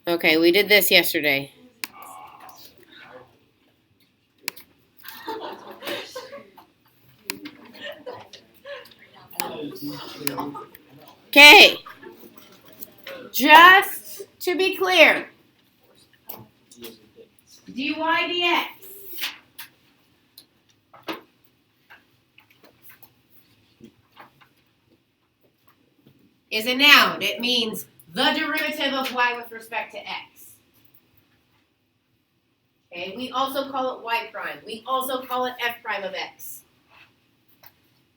Okay, we did this yesterday. Okay. Just to be clear, dy dx is a noun. It means the derivative of y with respect to x. Okay, we also call it y prime. We also call it f prime of x.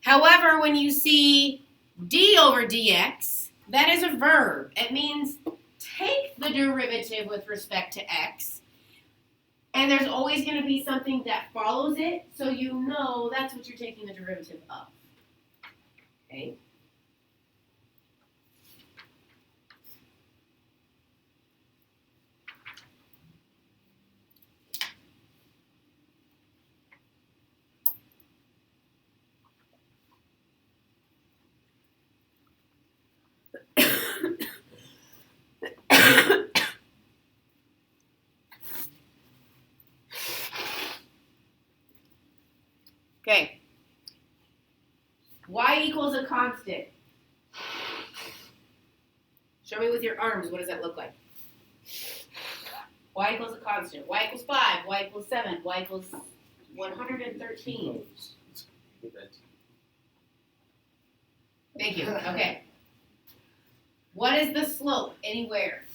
However, when you see d over dx, that is a verb. It means take the derivative with respect to x, and there's always going to be something that follows it, so you know that's what you're taking the derivative of. Okay? Okay. Y equals a constant. Show me with your arms, what does that look like? Y equals a constant. Y equals 5, y equals 7, y equals 113. Thank you. Okay. What is the slope anywhere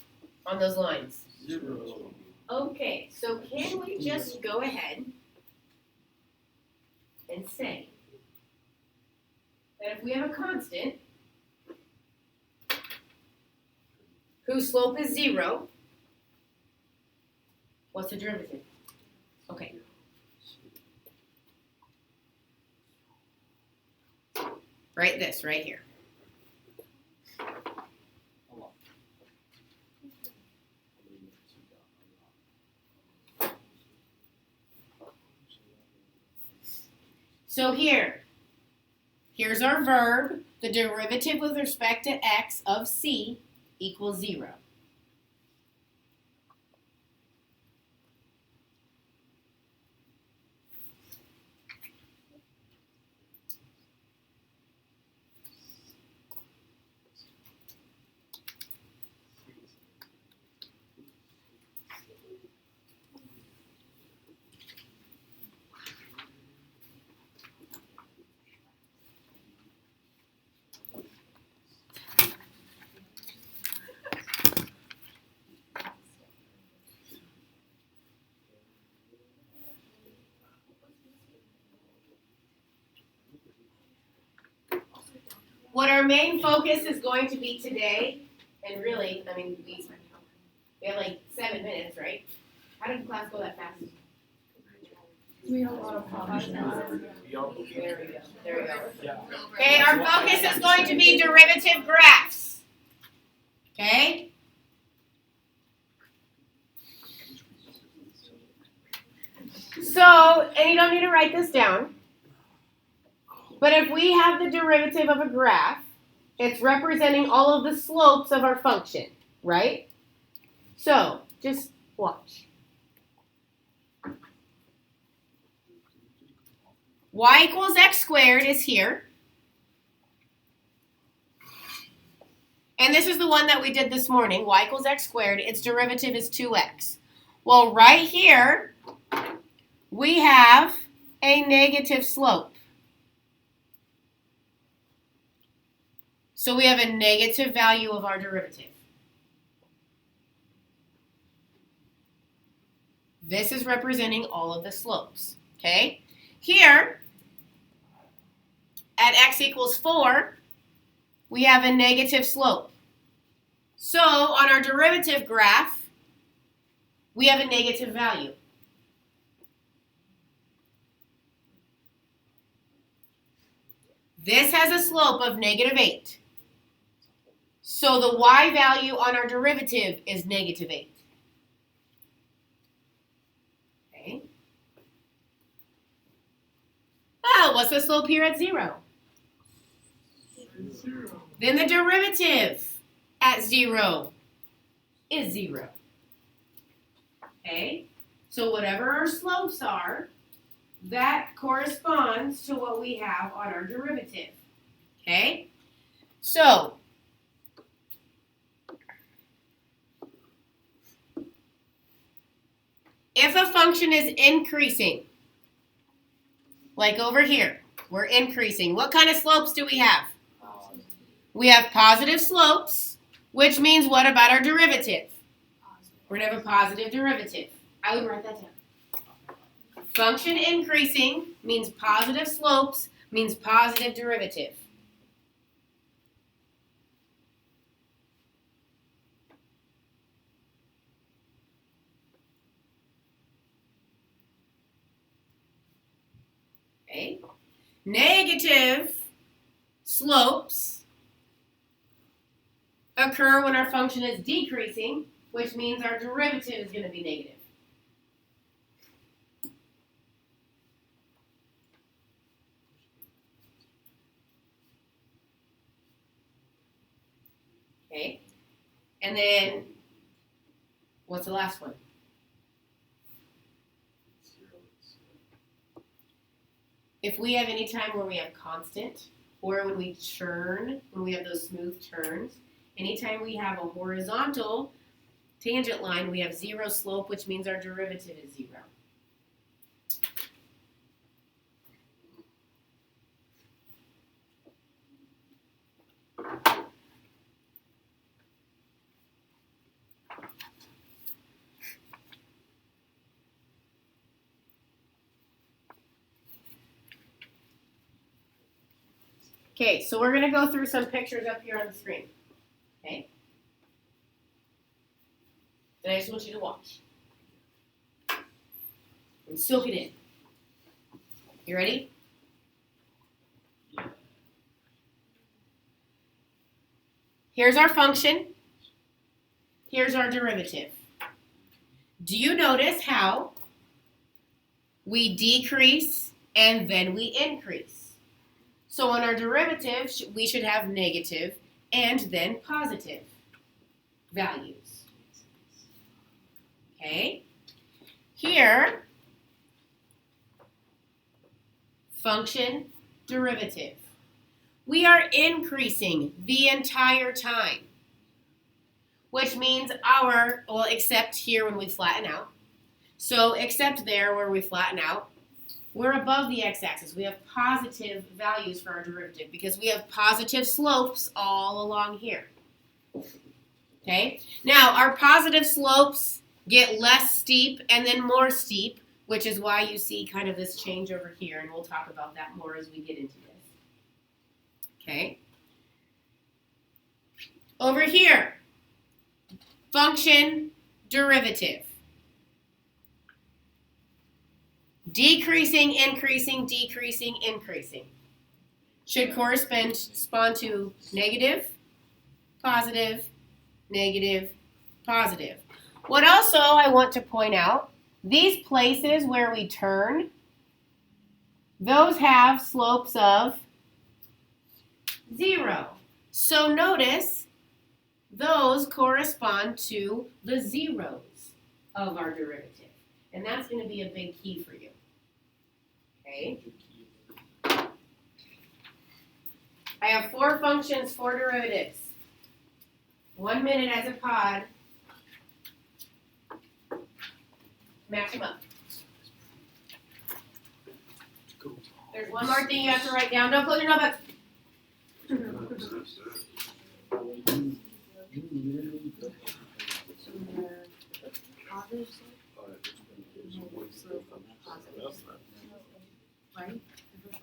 on those lines? 0. Okay, so can we just go ahead and say that if we have a constant whose slope is 0, what's the derivative? Okay. Write this right here. So here's our verb. The derivative with respect to x of c equals 0. What our main focus is going to be today, and really, I mean, we have like 7 minutes, right? How did class go that fast? We have a lot of problems. There we go. Okay, our focus is going to be derivative graphs. Okay? So, and you don't need to write this down, but if we have the derivative of a graph, it's representing all of the slopes of our function, right? So, just watch. Y equals x squared is here. And this is the one that we did this morning. Y equals x squared. Its derivative is 2x. Well, right here, we have a negative slope. So we have a negative value of our derivative. This is representing all of the slopes. Okay? Here, at x equals 4, we have a negative slope. So on our derivative graph, we have a negative value. This has a slope of -8. So the y value on our derivative is -8. Okay. Oh, what's the slope here at 0? 0. Then the derivative at 0 is 0. Okay? So whatever our slopes are, that corresponds to what we have on our derivative. Okay? So, if a function is increasing, like over here, we're increasing. What kind of slopes do we have? We have positive slopes, which means what about our derivative? We're going to have a positive derivative. I would write that down. Function increasing means positive slopes, means positive derivative. Okay. Negative slopes occur when our function is decreasing, which means our derivative is going to be negative. Okay. And then, what's the last one? If we have any time where we have constant, or when we churn, when we have those smooth turns, anytime we have a horizontal tangent line, we have zero slope, which means our derivative is zero. Okay, so we're going to go through some pictures up here on the screen. Okay? And I just want you to watch. And soak it in. You ready? Here's our function. Here's our derivative. Do you notice how we decrease and then we increase? So on our derivative, we should have negative and then positive values. Okay? Here, function derivative. We are increasing the entire time, which means well, except here when we flatten out. So except there where we flatten out, we're above the x-axis. We have positive values for our derivative because we have positive slopes all along here. Okay? Now, our positive slopes get less steep and then more steep, which is why you see kind of this change over here, and we'll talk about that more as we get into this. Okay? Over here, function derivative. Decreasing, increasing, decreasing, increasing. Should correspond to negative, positive, negative, positive. What also I want to point out, these places where we turn, those have slopes of 0. So notice those correspond to the zeros of our derivative. And that's going to be a big key for you. Okay. I have 4 functions, 4 derivatives. 1 minute as a pod. Match them up. There's one more thing you have to write down. Don't close your notebook. Right? The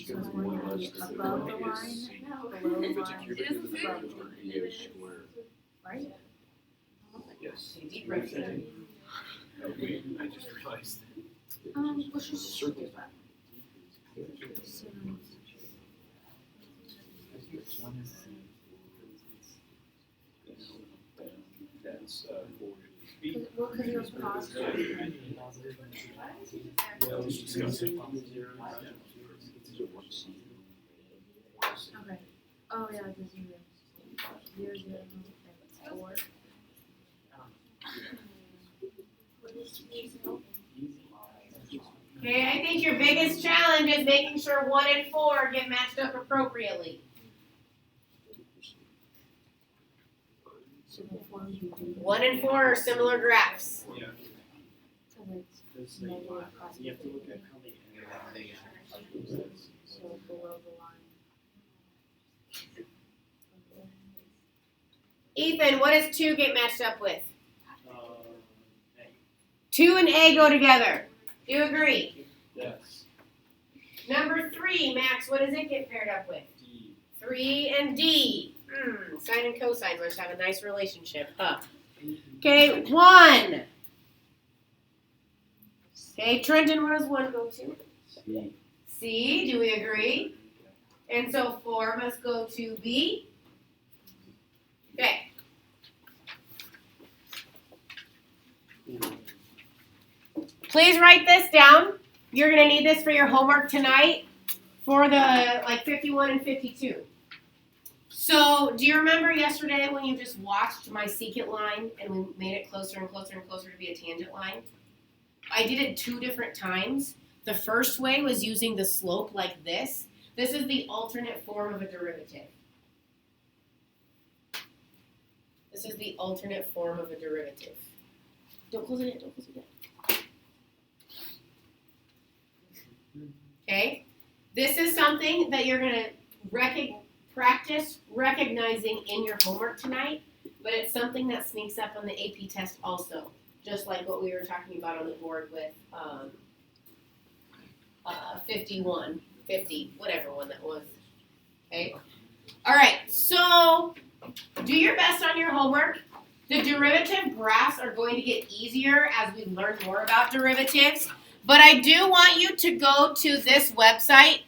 first one is above the line, below the line, above the line. Right? Yes. Deep breath. I just realized. Let's just circle that. That's Well, because it was positive. Yeah, let's discuss it. Okay. Oh yeah, the zero. 0, 0, 4. Okay, I think your biggest challenge is making sure 1 and 4 get matched up appropriately. So before you do 1 and 4 are similar graphs. Yeah. so it's negative cos You have to look at infinity. how many So below the line. Ethan, what does 2 get matched up with? A. 2 and A go together. Do you agree? Yes. Number 3, Max, what does it get paired up with? D. 3 and D. Sine and cosine must have a nice relationship, huh? Okay, 1. Okay, Trenton, what does 1 go to? C. C, do we agree? And so 4 must go to B. Okay. Please write this down. You're going to need this for your homework tonight for the 51 and 52. So, do you remember yesterday when you just watched my secant line and we made it closer and closer and closer to be a tangent line? I did it 2 different times. The first way was using the slope like this. This is the alternate form of a derivative. This is the alternate form of a derivative. Don't close it yet, don't close it yet. Okay? This is something that you're going to practice recognizing in your homework tonight, but it's something that sneaks up on the AP test also, just like what we were talking about on the board with 51, 50, whatever one that was. Okay? All right, so do your best on your homework. The derivative graphs are going to get easier as we learn more about derivatives, but I do want you to go to this website.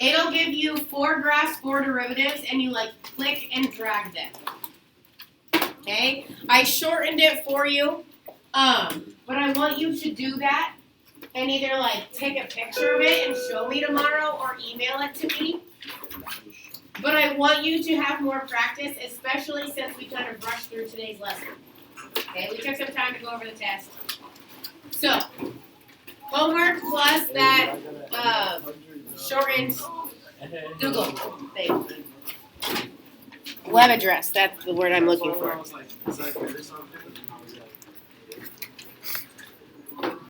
It'll give you 4 graphs, 4 derivatives, and you click and drag them. Okay? I shortened it for you, but I want you to do that and either take a picture of it and show me tomorrow or email it to me. But I want you to have more practice, especially since we kind of rushed through today's lesson. Okay, we took some time to go over the test. So, homework plus that shortened Google thing. Web address, that's the word I'm looking for. Is that good or something?